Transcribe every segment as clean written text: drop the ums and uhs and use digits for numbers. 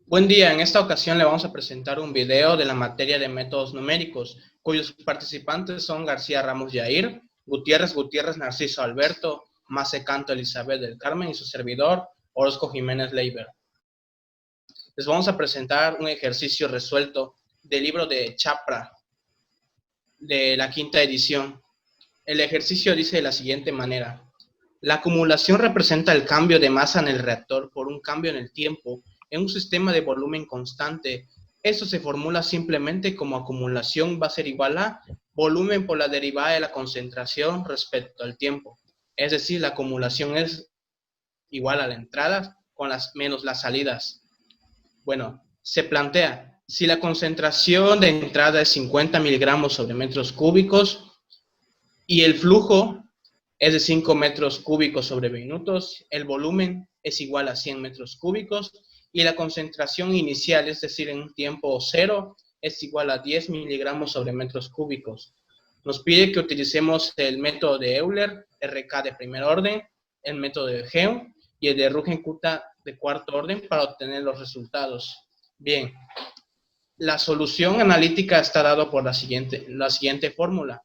Buen día, en esta ocasión le vamos a presentar un video de la materia de métodos numéricos, cuyos participantes son García Ramos Yair, Gutiérrez Narciso Alberto, Mace Canto Elizabeth del Carmen y su servidor, Orozco Jiménez Leiber. Les vamos a presentar un ejercicio resuelto del libro de Chapra, de la quinta edición. El ejercicio dice de la siguiente manera: la acumulación representa el cambio de masa en el reactor por un cambio en el tiempo en un sistema de volumen constante. Esto se formula simplemente como acumulación va a ser igual a volumen por la derivada de la concentración respecto al tiempo. Es decir, la acumulación es igual a la entrada con menos las salidas. Bueno, se plantea, si la concentración de entrada es 50 miligramos sobre metros cúbicos y el flujo es de 5 metros cúbicos sobre minutos, el volumen es igual a 100 metros cúbicos y la concentración inicial, es decir, en un tiempo cero, es igual a 10 miligramos sobre metros cúbicos. Nos pide que utilicemos el método de Euler, RK de primer orden, el método de Geum y el de Runge-Kutta de cuarto orden para obtener los resultados. Bien, la solución analítica está dada por la siguiente fórmula.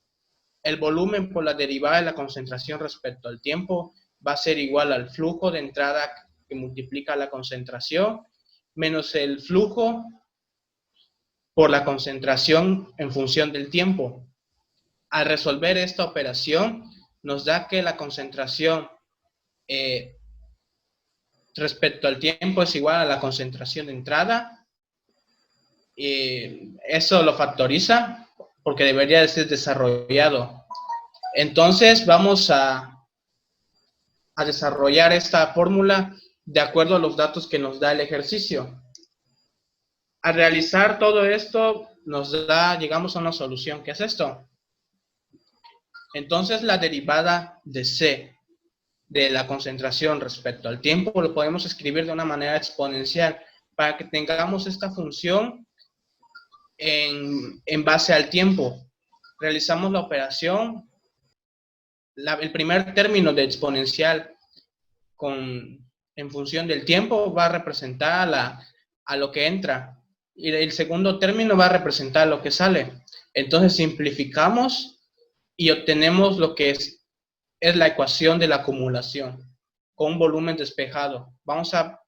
El volumen por la derivada de la concentración respecto al tiempo va a ser igual al flujo de entrada que multiplica la concentración menos el flujo por la concentración en función del tiempo. Al resolver esta operación, nos da que la concentración respecto al tiempo es igual a la concentración de entrada. Eso lo factoriza porque debería de ser desarrollado. Entonces vamos a desarrollar esta fórmula de acuerdo a los datos que nos da el ejercicio. Al realizar todo esto, llegamos a una solución. ¿Qué es esto? Entonces, la derivada de C de la concentración respecto al tiempo lo podemos escribir de una manera exponencial para que tengamos esta función en base al tiempo. Realizamos la operación, el primer término de exponencial en función del tiempo va a representar a lo que entra y el segundo término va a representar lo que sale. Entonces simplificamos y obtenemos lo que es la ecuación de la acumulación con un volumen despejado. Vamos a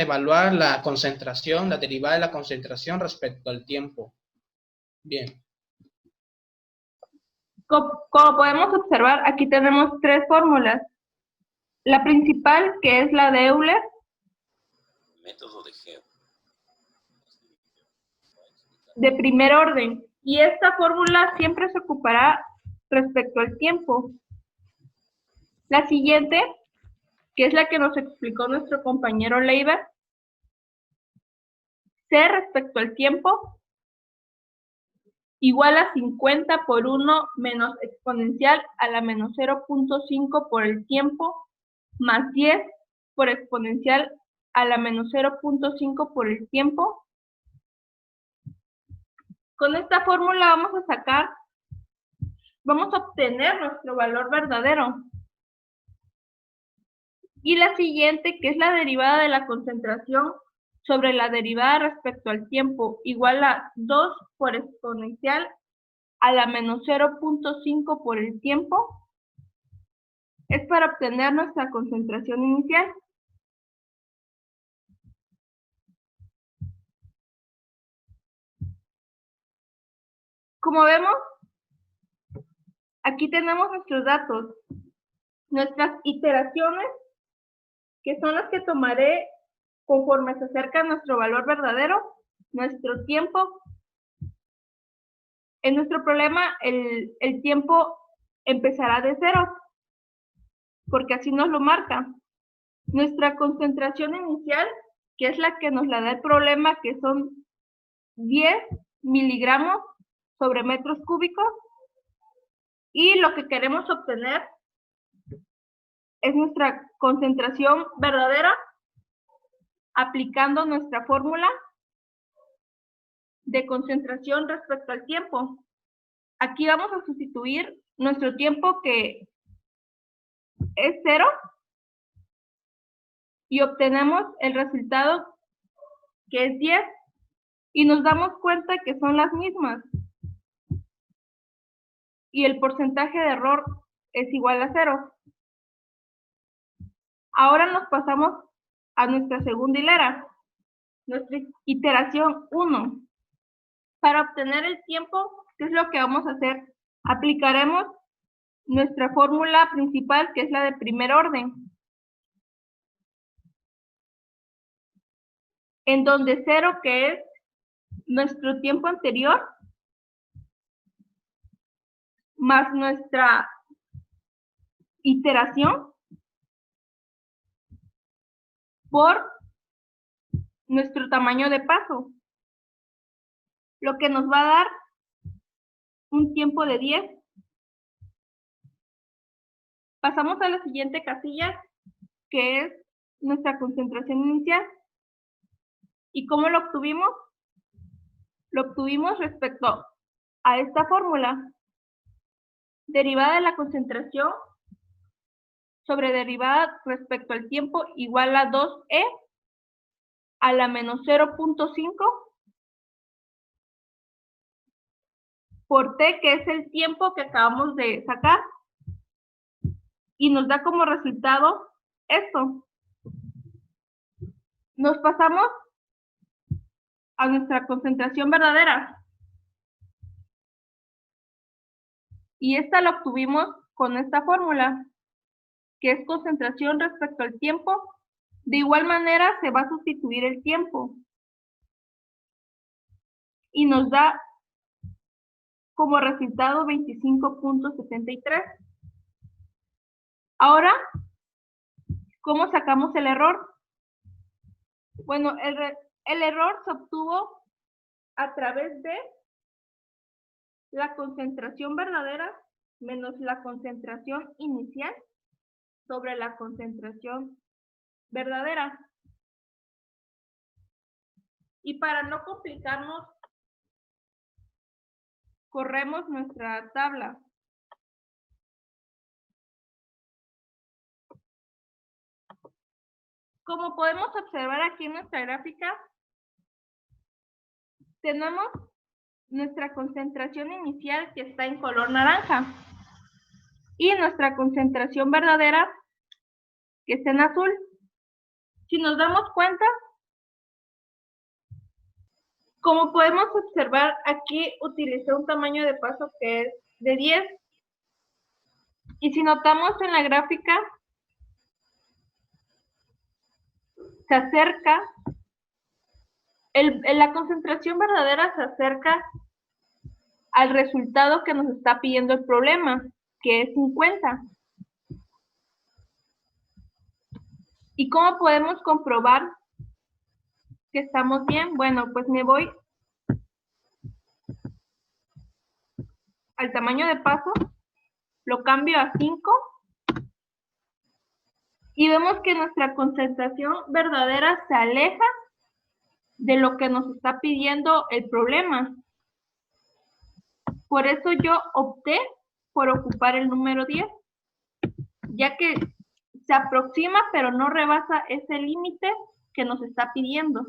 evaluar la concentración, la derivada de la concentración respecto al tiempo. Bien. Como podemos observar, aquí tenemos tres fórmulas. La principal, que es la de Euler. Método de Geum. De primer orden. Y esta fórmula siempre se ocupará respecto al tiempo. La siguiente, que es la que nos explicó nuestro compañero Leiber. C respecto al tiempo igual a 50 por 1 menos exponencial a la menos 0.5 por el tiempo más 10 por exponencial a la menos 0.5 por el tiempo. Con esta fórmula vamos a obtener nuestro valor verdadero. Y la siguiente, que es la derivada de la concentración sobre la derivada respecto al tiempo, igual a 2 por exponencial a la menos 0.5 por el tiempo, es para obtener nuestra concentración inicial. Como vemos, aquí tenemos nuestros datos, nuestras iteraciones, que son las que tomaré conforme se acerca nuestro valor verdadero, nuestro tiempo. En nuestro problema, el tiempo empezará de 0, porque así nos lo marca. Nuestra concentración inicial, que es la que nos la da el problema, que son 10 miligramos sobre metros cúbicos, y lo que queremos obtener es nuestra concentración verdadera aplicando nuestra fórmula de concentración respecto al tiempo. Aquí vamos a sustituir nuestro tiempo, que es 0, y obtenemos el resultado que es 10 y nos damos cuenta que son las mismas y el porcentaje de error es igual a 0. Ahora nos pasamos a nuestra segunda hilera, nuestra iteración 1. Para obtener el tiempo, ¿qué es lo que vamos a hacer? Aplicaremos nuestra fórmula principal, que es la de primer orden, en donde 0, que es nuestro tiempo anterior, más nuestra iteración por nuestro tamaño de paso, lo que nos va a dar un tiempo de 10. Pasamos a la siguiente casilla, que es nuestra concentración inicial. ¿Y cómo lo obtuvimos? Lo obtuvimos respecto a esta fórmula. Derivada de la concentración sobre derivada respecto al tiempo igual a 2e a la menos 0.5 por t, que es el tiempo que acabamos de sacar, y nos da como resultado esto. Nos pasamos a nuestra concentración verdadera, y esta la obtuvimos con esta fórmula, que es concentración respecto al tiempo. De igual manera se va a sustituir el tiempo y nos da como resultado 25.73. Ahora, ¿cómo sacamos el error? Bueno, el error se obtuvo a través de la concentración verdadera menos la concentración inicial sobre la concentración verdadera. Y para no complicarnos, corremos nuestra tabla. Como podemos observar aquí en nuestra gráfica, tenemos nuestra concentración inicial, que está en color naranja, y nuestra concentración verdadera, que está en azul. Si nos damos cuenta, como podemos observar, aquí utilicé un tamaño de paso que es de 10. Y si notamos en la gráfica, se acerca, la concentración verdadera se acerca al resultado que nos está pidiendo el problema, que es 50. ¿Y cómo podemos comprobar que estamos bien? Bueno, pues me voy al tamaño de paso, lo cambio a 5 y vemos que nuestra concentración verdadera se aleja de lo que nos está pidiendo el problema. Por eso yo opté por ocupar el número 10, ya que se aproxima pero no rebasa ese límite que nos está pidiendo.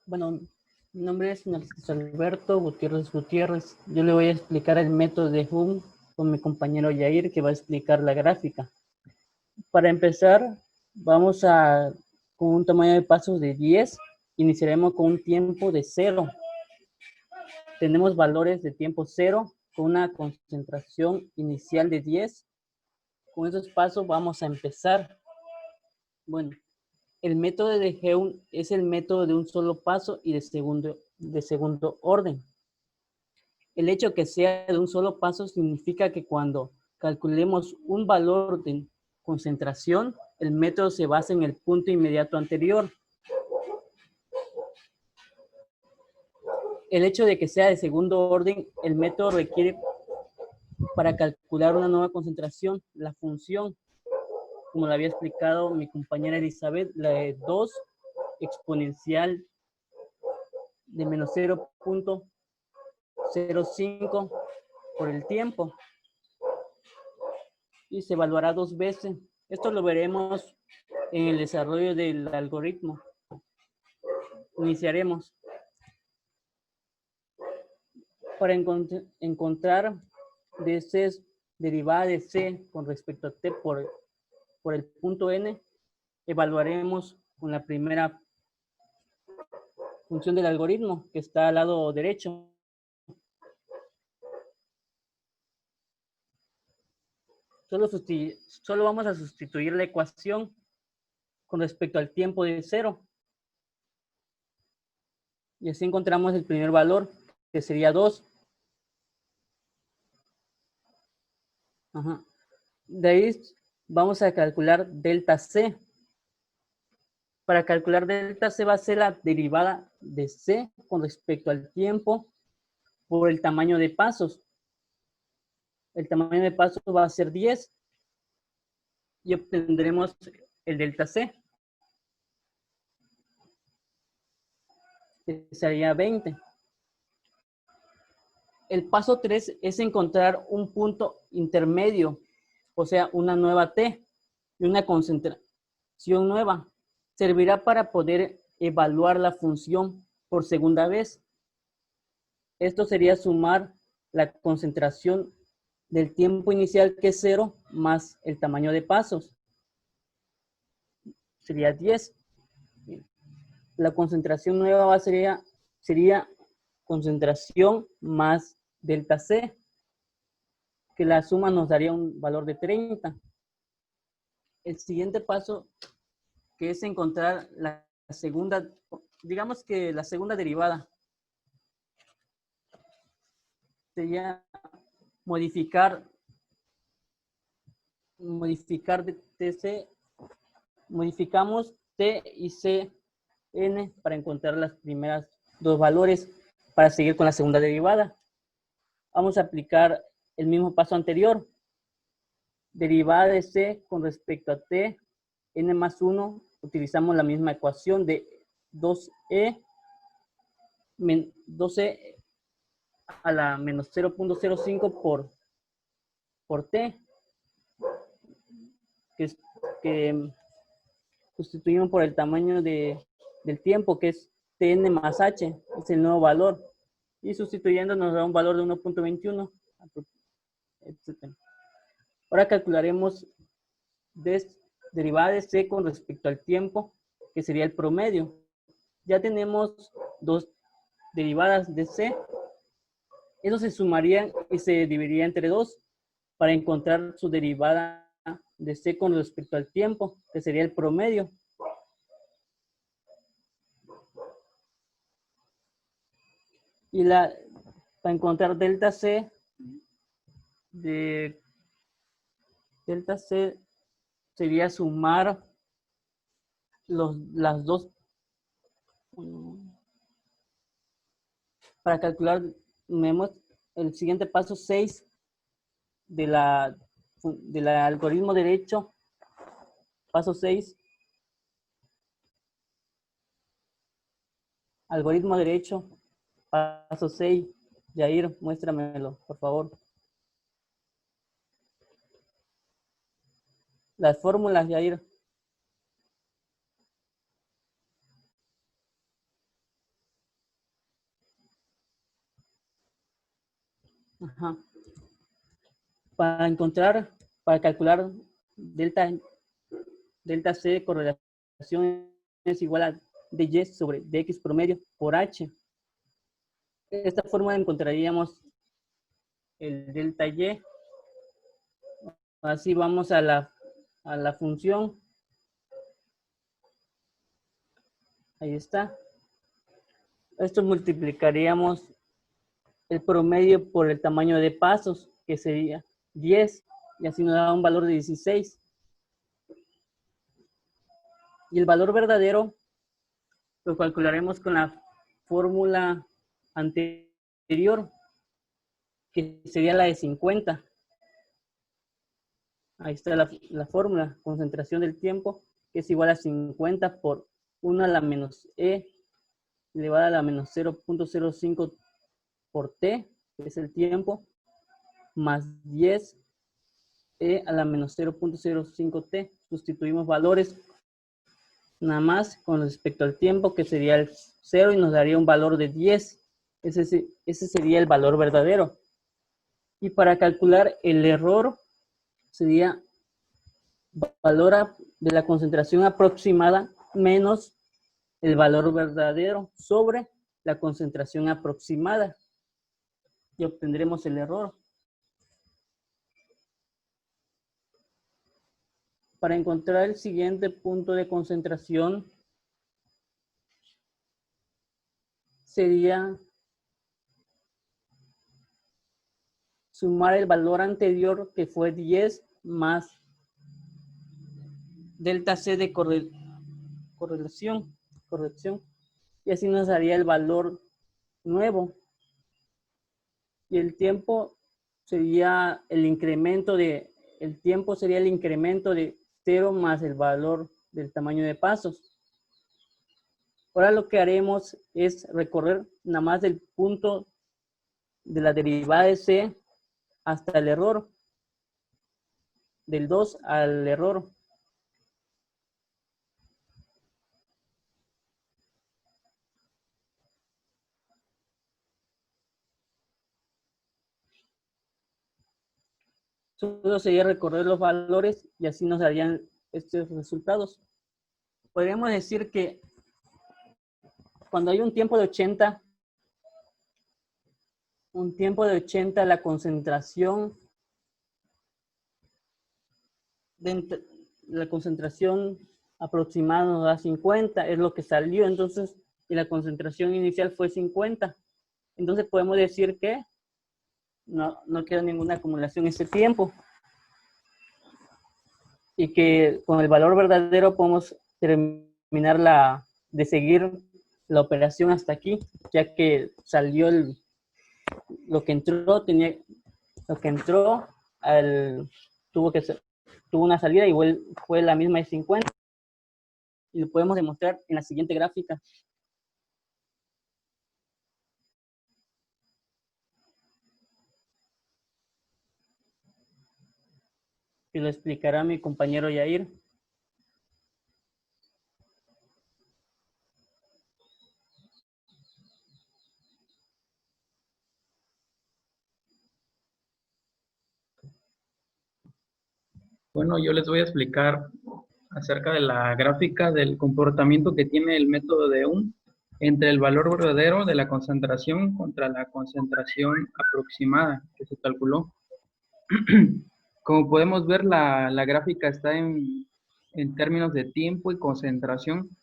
Bueno, mi nombre es Narciso Alberto Gutiérrez. Yo le voy a explicar el método de Hum con mi compañero Yair, que va a explicar la gráfica. Para empezar, vamos con un tamaño de pasos de 10. Iniciaremos con un tiempo de 0. Tenemos valores de tiempo 0 con una concentración inicial de 10. Con esos pasos vamos a empezar. Bueno, el método de Hum es el método de un solo paso y de segundo orden. El hecho que sea de un solo paso significa que cuando calculemos un valor de concentración, el método se basa en el punto inmediato anterior. El hecho de que sea de segundo orden, el método requiere para calcular una nueva concentración la función, como lo había explicado mi compañera Elizabeth, la de 2 exponencial de menos 0.0 0,5 por el tiempo. Y se evaluará 2 veces. Esto lo veremos en el desarrollo del algoritmo. Iniciaremos. Para encontrar DC derivada de C con respecto a T por el punto N, evaluaremos con la primera función del algoritmo que está al lado derecho. Solo vamos a sustituir la ecuación con respecto al tiempo de 0. Y así encontramos el primer valor, que sería 2. Ajá. De ahí vamos a calcular delta C. Para calcular delta C va a ser la derivada de C con respecto al tiempo por el tamaño de pasos. El tamaño de pasos va a ser 10 y obtendremos el delta C, que sería 20. El paso 3 es encontrar un punto intermedio, o sea, una nueva T y una concentración nueva. Servirá para poder evaluar la función por segunda vez. Esto sería sumar la concentración del tiempo inicial, que es 0, más el tamaño de pasos. Sería 10. La concentración nueva sería concentración más delta C, que la suma nos daría un valor de 30. El siguiente paso, que es encontrar la segunda, digamos que la segunda derivada, sería modificar TC, modificamos T y CN para encontrar las primeras dos valores para seguir con la segunda derivada. Vamos a aplicar el mismo paso anterior. Derivada de C con respecto a T, N más 1, utilizamos la misma ecuación de 2E a la menos 0.05 por T, que sustituimos por el tamaño del tiempo, que es Tn más H, es el nuevo valor. Y sustituyendo nos da un valor de 1.21, etc. Ahora calcularemos derivada de C con respecto al tiempo, que sería el promedio. Ya tenemos dos derivadas de C. Eso se sumarían y se dividiría entre 2 para encontrar su derivada de C con respecto al tiempo, que sería el promedio. Y para encontrar delta C, sería sumar las dos. Para calcular, vemos el siguiente paso 6 del algoritmo derecho. Paso 6. Algoritmo derecho. Paso 6. Yair, muéstramelo, por favor. Las fórmulas, Yair. Ajá. Para calcular delta C, correlación es igual a dy sobre dx promedio por h. De esta forma encontraríamos el delta y. Así vamos a la función. Ahí está. Esto multiplicaríamos el promedio por el tamaño de pasos, que sería 10, y así nos da un valor de 16. Y el valor verdadero lo calcularemos con la fórmula anterior, que sería la de 50. Ahí está la fórmula, concentración del tiempo, que es igual a 50 por 1 a la menos e elevada a la menos 0.05 por t que es el tiempo, más 10 e a la menos 0.05t. Sustituimos valores nada más con respecto al tiempo, que sería el 0 y nos daría un valor de 10. Ese sería el valor verdadero. Y para calcular el error sería valor de la concentración aproximada menos el valor verdadero sobre la concentración aproximada. Y obtendremos el error. Para encontrar el siguiente punto de concentración sería sumar el valor anterior, que fue 10, más delta C de corrección, y así nos daría el valor nuevo. Y el tiempo sería el incremento de 0 más el valor del tamaño de pasos. Ahora lo que haremos es recorrer nada más del punto de la derivada de C hasta el error, del 2 al error. Solo sería recorrer los valores y así nos darían estos resultados. Podríamos decir que cuando hay un tiempo de 80, la concentración aproximada nos da 50, es lo que salió, entonces, y la concentración inicial fue 50. Entonces podemos decir que no queda ninguna acumulación en ese tiempo. Y que con el valor verdadero podemos terminar de seguir la operación hasta aquí, ya que salió lo que entró, tuvo una salida igual, fue la misma de 50. Y lo podemos demostrar en la siguiente gráfica. Y lo explicará mi compañero Yair. Bueno, yo les voy a explicar acerca de la gráfica del comportamiento que tiene el método de Ohm entre el valor verdadero de la concentración contra la concentración aproximada que se calculó. Como podemos ver, la gráfica está en términos de tiempo y concentración,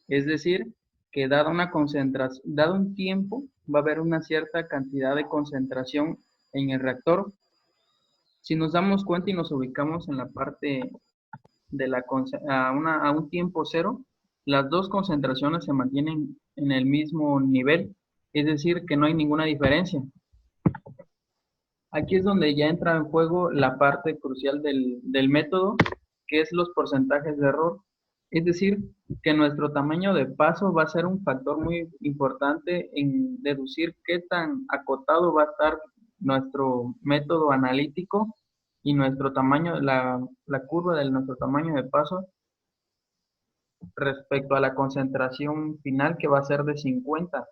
es decir, que dado un tiempo, va a haber una cierta cantidad de concentración en el reactor. Si nos damos cuenta y nos ubicamos en la parte de a un tiempo cero, las dos concentraciones se mantienen en el mismo nivel, es decir, que no hay ninguna diferencia. Aquí es donde ya entra en juego la parte crucial del método, que es los porcentajes de error. Es decir, que nuestro tamaño de paso va a ser un factor muy importante en deducir qué tan acotado va a estar nuestro método analítico y nuestro tamaño, la curva de nuestro tamaño de paso respecto a la concentración final, que va a ser de 50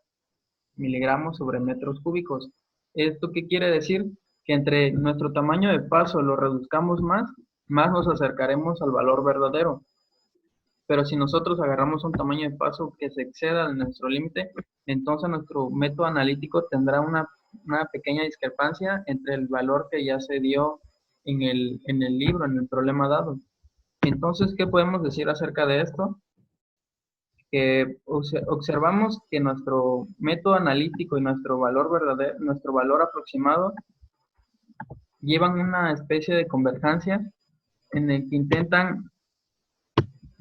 miligramos sobre metros cúbicos. ¿Esto qué quiere decir? Que entre nuestro tamaño de paso lo reduzcamos más nos acercaremos al valor verdadero. Pero si nosotros agarramos un tamaño de paso que se exceda de nuestro límite, entonces nuestro método analítico tendrá una pequeña discrepancia entre el valor que ya se dio en el libro, en el problema dado. Entonces, ¿qué podemos decir acerca de esto? Que observamos que nuestro método analítico y nuestro valor verdadero, nuestro valor aproximado, llevan una especie de convergencia en el que intentan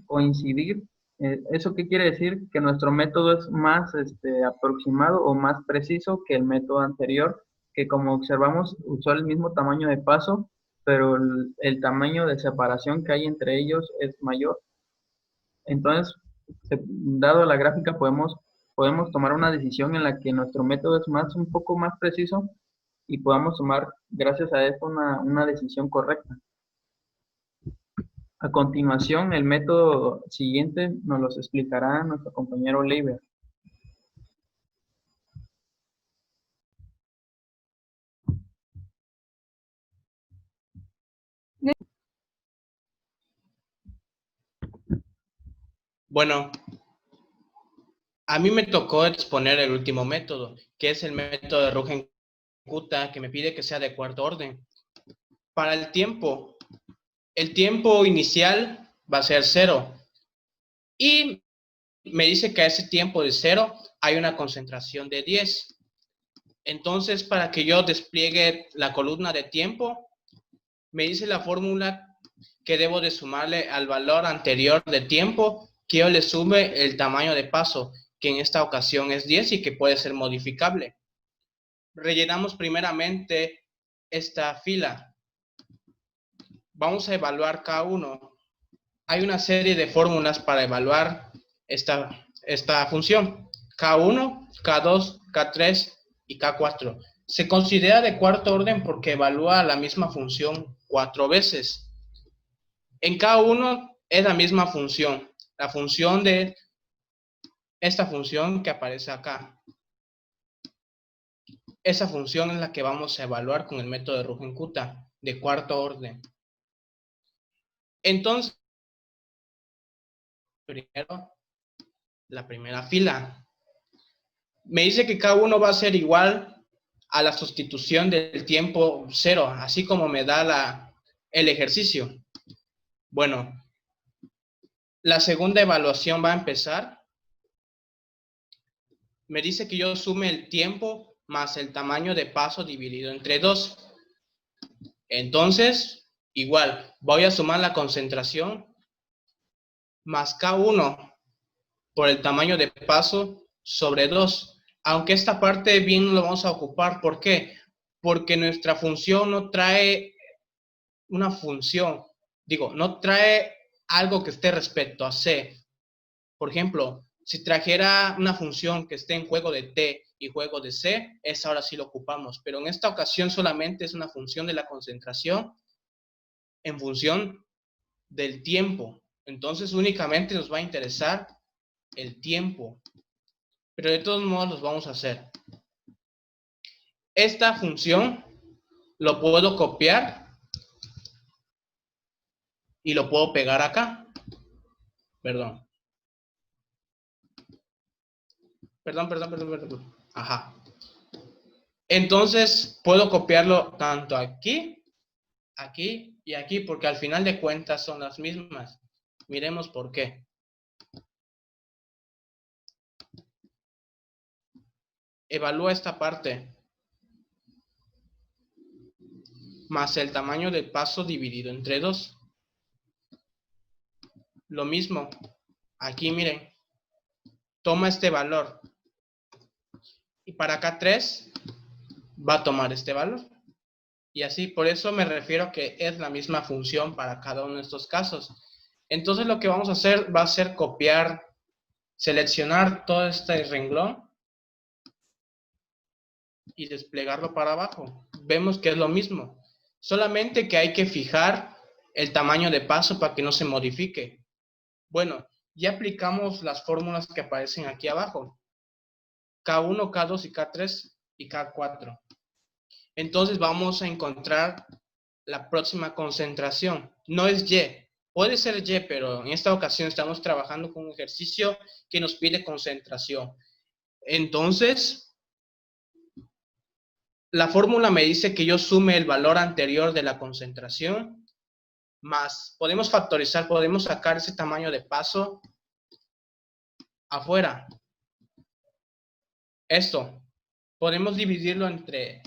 coincidir. ¿Eso qué quiere decir? Que nuestro método es más aproximado o más preciso que el método anterior, que como observamos usó el mismo tamaño de paso, pero el tamaño de separación que hay entre ellos es mayor. Entonces, dado la gráfica, podemos tomar una decisión en la que nuestro método es un poco más preciso, y podamos tomar, gracias a esto, una decisión correcta. A continuación, el método siguiente nos los explicará nuestro compañero Leiber. Bueno, a mí me tocó exponer el último método, que es el método de Rugen-Kutta, que me pide que sea de cuarto orden. Para el tiempo inicial va a ser 0. Y me dice que a ese tiempo de 0 hay una concentración de 10. Entonces, para que yo despliegue la columna de tiempo, me dice la fórmula que debo de sumarle al valor anterior de tiempo, que yo le sume el tamaño de paso, que en esta ocasión es 10 y que puede ser modificable. Rellenamos primeramente esta fila. Vamos a evaluar K1. Hay una serie de fórmulas para evaluar esta función. K1, K2, K3 y K4. Se considera de cuarto orden porque evalúa la misma función 4 veces. En K1 es la misma función, la función de esta función que aparece acá. Esa función es la que vamos a evaluar con el método de Rugen-Kutta, de cuarto orden. Entonces, primero, la primera fila. Me dice que K1 va a ser igual a la sustitución del tiempo 0, así como me da el ejercicio. Bueno, la segunda evaluación va a empezar. Me dice que yo sume el tiempo más el tamaño de paso dividido entre 2. Entonces, igual, voy a sumar la concentración más K1 por el tamaño de paso sobre 2. Aunque esta parte bien lo vamos a ocupar. ¿Por qué? Porque nuestra función no trae una función. No trae algo que esté respecto a C. Por ejemplo, si trajera una función que esté en juego de T y juego de C, esa ahora sí lo ocupamos. Pero en esta ocasión solamente es una función de la concentración en función del tiempo. Entonces únicamente nos va a interesar el tiempo. Pero de todos modos los vamos a hacer. Esta función lo puedo copiar y lo puedo pegar acá. Perdón. Ajá. Entonces puedo copiarlo tanto aquí, aquí y aquí, porque al final de cuentas son las mismas. Miremos por qué. Evalúa esta parte. Más el tamaño del paso dividido entre 2. Lo mismo. Aquí miren. Toma este valor. Y para K3 va a tomar este valor. Y así, por eso me refiero que es la misma función para cada uno de estos casos. Entonces lo que vamos a hacer va a ser copiar, seleccionar todo este renglón y desplegarlo para abajo. Vemos que es lo mismo. Solamente que hay que fijar el tamaño de paso para que no se modifique. Bueno, ya aplicamos las fórmulas que aparecen aquí abajo. K1, K2 y K3 y K4. Entonces vamos a encontrar la próxima concentración. No es Y. Puede ser Y, pero en esta ocasión estamos trabajando con un ejercicio que nos pide concentración. Entonces, la fórmula me dice que yo sume el valor anterior de la concentración, más, podemos factorizar, podemos sacar ese tamaño de paso afuera. Esto, podemos dividirlo entre,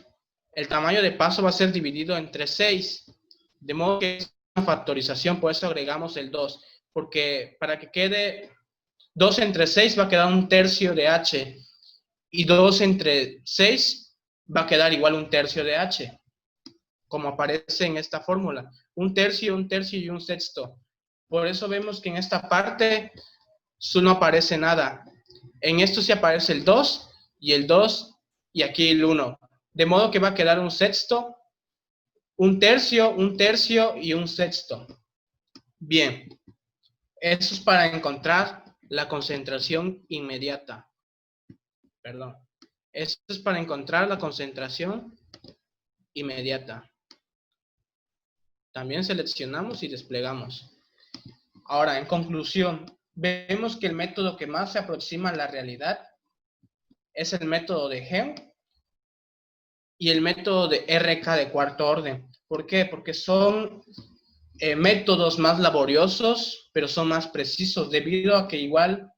el tamaño de paso va a ser dividido entre 6, de modo que es una factorización, por eso agregamos el 2, porque para que quede 2 entre 6 va a quedar 1/3 de h, y 2 entre 6 va a quedar igual 1/3 de h, como aparece en esta fórmula, 1/3, 1/3 y 1/6. Por eso vemos que en esta parte no aparece nada. En esto sí aparece el 2 y el 2 y aquí el 1. De modo que va a quedar un sexto, un tercio y un sexto. Bien, eso es para encontrar la concentración inmediata. Perdón. Eso es para encontrar la concentración inmediata. También seleccionamos y desplegamos. Ahora, en conclusión, vemos que el método que más se aproxima a la realidad es el método de Geum y el método de RK de cuarto orden. ¿Por qué? Porque son métodos más laboriosos, pero son más precisos, debido a que igual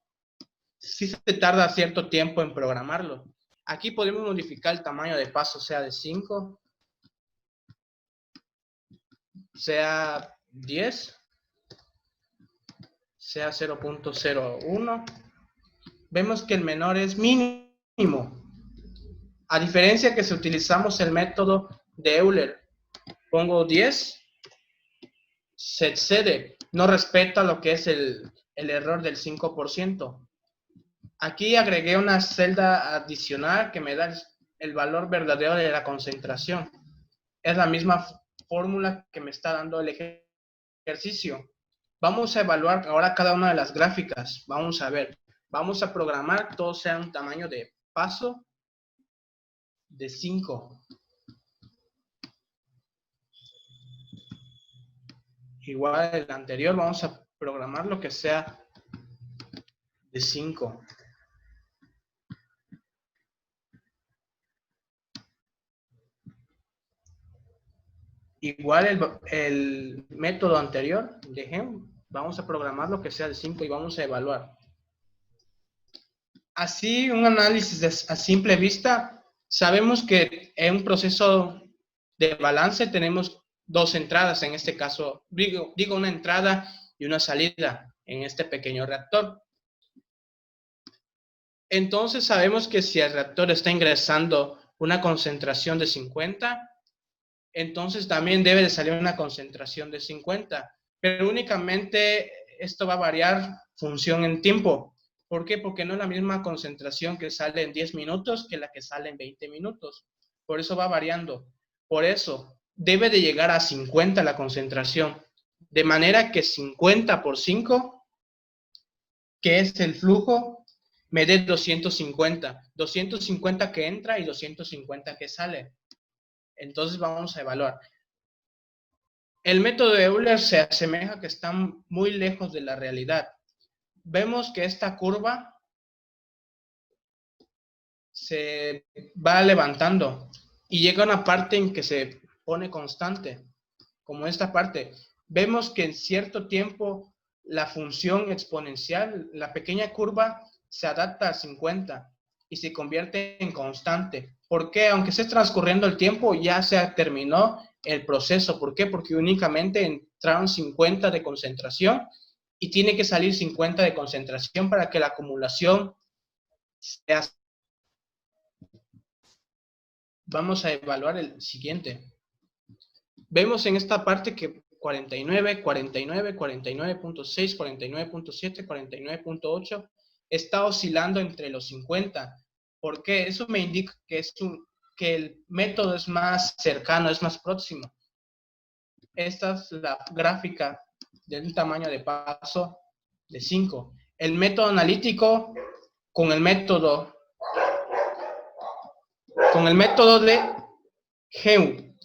sí se tarda cierto tiempo en programarlo. Aquí podemos modificar el tamaño de paso, sea de 5, sea 10, sea 0.01. Vemos que el menor es mínimo. A diferencia que si utilizamos el método de Euler, pongo 10, se excede, no respeta lo que es el error del 5%. Aquí agregué una celda adicional que me da el valor verdadero de la concentración. Es la misma fórmula que me está dando el ejercicio. Vamos a evaluar ahora cada una de las gráficas. Vamos a ver. Vamos a programar que todo sea un tamaño de paso de 5. Igual el anterior, vamos a programar lo que sea de 5. Igual el método anterior de Geum, vamos a programar lo que sea de 5 y vamos a evaluar. Así, un análisis a simple vista, sabemos que en un proceso de balance tenemos dos entradas, en este caso, digo una entrada y una salida en este pequeño reactor. Entonces sabemos que si el reactor está ingresando una concentración de 50, entonces también debe de salir una concentración de 50, pero únicamente esto va a variar función en tiempo. ¿Por qué? Porque no es la misma concentración que sale en 10 minutos que la que sale en 20 minutos. Por eso va variando. Por eso debe de llegar a 50 la concentración, de manera que 50 por 5, que es el flujo, me dé 250. 250 que entra y 250 que sale. Entonces vamos a evaluar. El método de Euler se asemeja a que están muy lejos de la realidad. Vemos que esta curva se va levantando y llega a una parte en que se pone constante, como esta parte. Vemos que en cierto tiempo la función exponencial, la pequeña curva, se adapta a 50 y se convierte en constante. ¿Por qué? Aunque esté transcurriendo el tiempo, ya se terminó el proceso. ¿Por qué? Porque únicamente entraron 50 de concentración y tiene que salir 50 de concentración para que la acumulación sea. Vamos a evaluar el siguiente. Vemos en esta parte que 49, 49, 49.6, 49.7, 49.8 está oscilando entre los 50. ¿Por qué? Eso me indica que el método es más cercano, es más próximo. Esta es la gráfica de un tamaño de paso de 5. El método analítico con el método de Geum,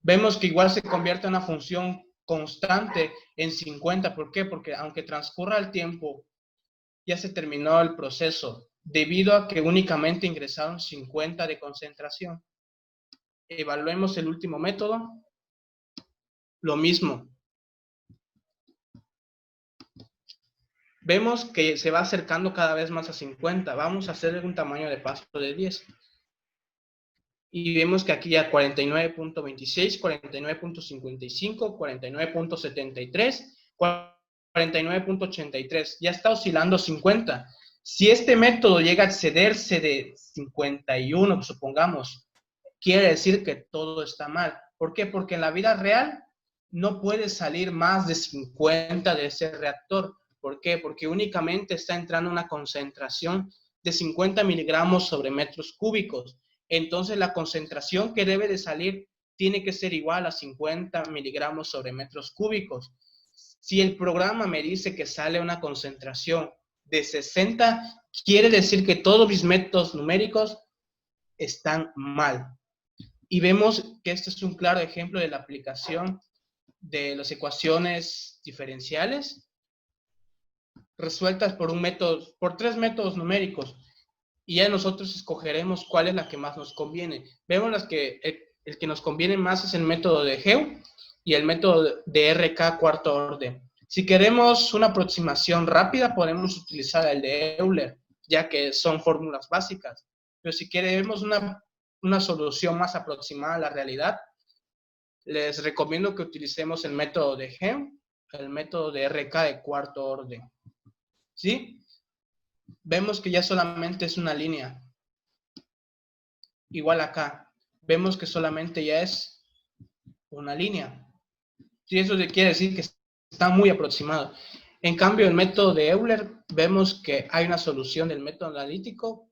vemos que igual se convierte en una función constante en 50. ¿Por qué? Porque aunque transcurra el tiempo, ya se terminó el proceso, debido a que únicamente ingresaron 50 de concentración. Evaluemos el último método. Lo mismo. Vemos que se va acercando cada vez más a 50. Vamos a hacer un tamaño de paso de 10. Y vemos que aquí ya 49.26, 49.55, 49.73, 49.83. Ya está oscilando 50. Si este método llega a excederse de 51, supongamos, quiere decir que todo está mal. ¿Por qué? Porque en la vida real no puede salir más de 50 de ese reactor. ¿Por qué? Porque únicamente está entrando una concentración de 50 miligramos sobre metros cúbicos. entonces la concentración que debe de salir tiene que ser igual a 50 miligramos sobre metros cúbicos. Si el programa me dice que sale una concentración de 60, quiere decir que todos mis métodos numéricos están mal. Y vemos que este es un claro ejemplo de la aplicación de las ecuaciones diferenciales resueltas por tres métodos numéricos. Y ya nosotros escogeremos cuál es la que más nos conviene. Vemos que el que nos conviene más es el método de Heu y el método de RK cuarto orden. Si queremos una aproximación rápida, podemos utilizar el de Euler, ya que son fórmulas básicas. Pero si queremos una solución más aproximada a la realidad, les recomiendo que utilicemos el método de Heu, el método de RK de cuarto orden. ¿Sí? Vemos que ya solamente es una línea. Igual acá. Vemos que solamente ya es una línea. Sí, eso quiere decir que está muy aproximado. En cambio, el método de Euler, vemos que hay una solución del método analítico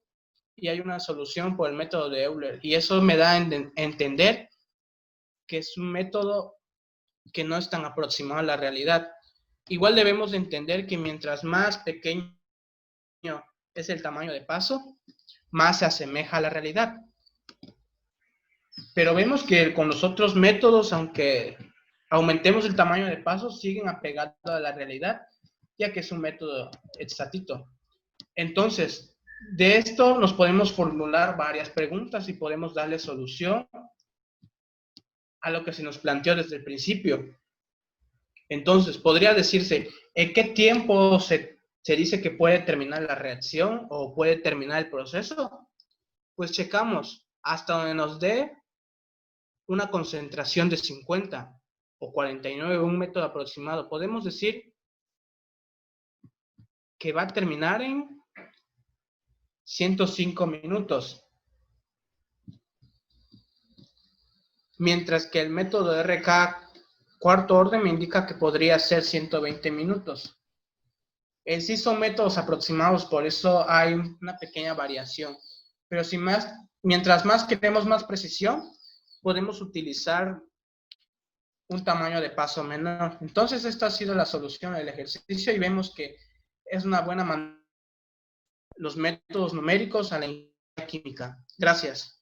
y hay una solución por el método de Euler. Y eso me da a entender que es un método que no es tan aproximado a la realidad. Igual debemos de entender que mientras más pequeño es el tamaño de paso, más se asemeja a la realidad. Pero vemos que con los otros métodos, aunque aumentemos el tamaño de paso, siguen apegados a la realidad, ya que es un método exactito. Entonces, de esto nos podemos formular varias preguntas y podemos darle solución a lo que se nos planteó desde el principio. Entonces, podría decirse, ¿en qué tiempo se dice que puede terminar la reacción o puede terminar el proceso? Pues checamos hasta donde nos dé una concentración de 50 o 49, un método aproximado. Podemos decir que va a terminar en 105 minutos. Mientras que el método de RK cuarto orden me indica que podría ser 120 minutos. En sí son métodos aproximados, por eso hay una pequeña variación. Pero mientras más queremos más precisión, podemos utilizar un tamaño de paso menor. Entonces, esta ha sido la solución del ejercicio y vemos que es una buena manera los métodos numéricos a la química. Gracias.